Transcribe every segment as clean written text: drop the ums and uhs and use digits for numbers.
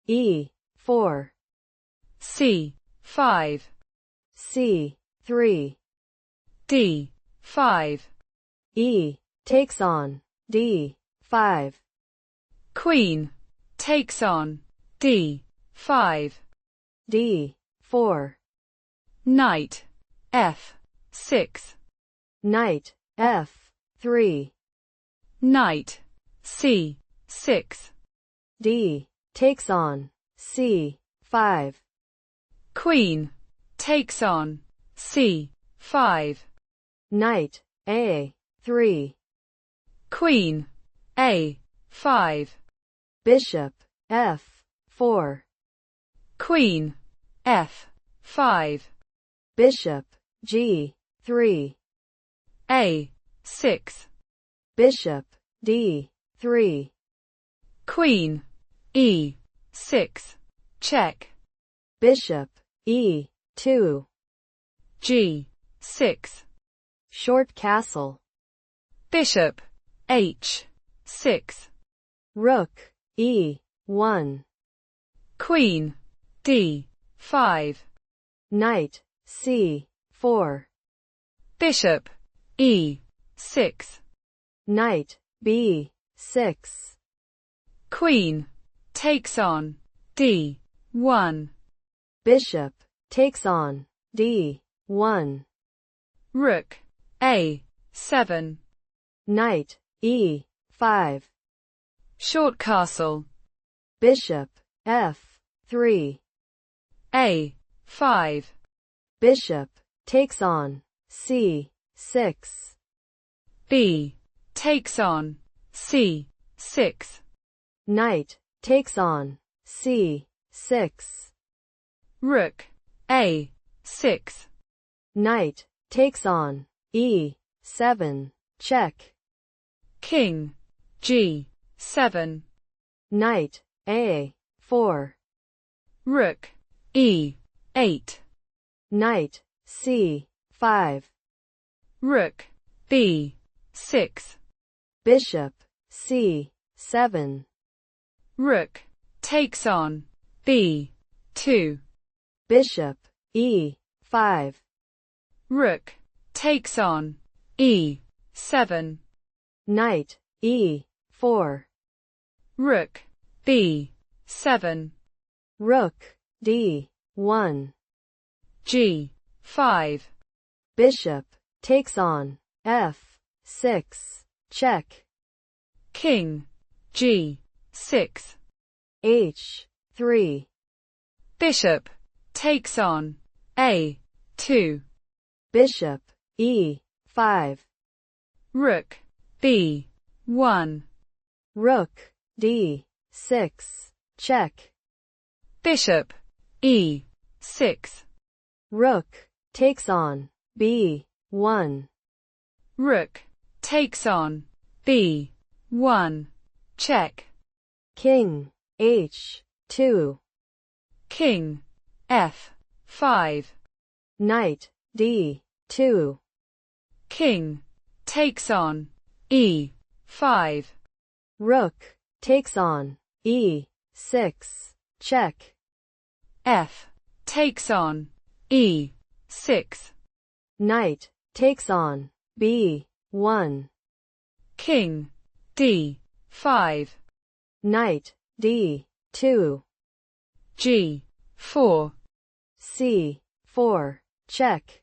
E4, C5, C3, D5, E takes on D5, Queen takes on D5, D4, Knight F6, Knight F3, Knight C6, D takes on C5, Queen takes on C5, Knight A3, Queen A5, Bishop F4, Queen F5, Bishop G3, A6, Bishop D3, Queen E6, check, Bishop E2, G6, short castle, Bishop H6, Rook E1, Queen D5, Knight C4, Bishop E6, Knight B6, Queen takes on D1, Bishop takes on D1, Rook A7, Knight E5, short castle, Bishop F3, A5, Bishop takes on C6, B takes on C6, Knight takes on C6, Rook A6, Knight takes on E7, check, King G7, Knight A4, Rook E8, Knight C5, Rook B6, Bishop C7, Rook takes on B2, Bishop E5, Rook takes on E7, Knight E4, Rook B7, Rook D1, G5, Bishop takes on F6, check, King G6, H3, Bishop takes on A2, Bishop E5, Rook B1, Rook D6, check, Bishop E6, Rook takes on B1, Rook takes on B1, check, King H2, King F5, Knight D2, King takes on E5, Rook takes on E6, check, F takes on E6, Knight takes on B1, King D5, Knight D2, G4, C4, check,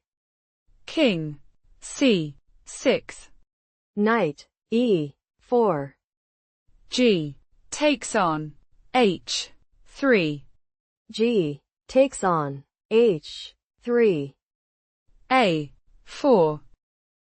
King C6, Knight E4, G takes on H3, G takes on H3, A4,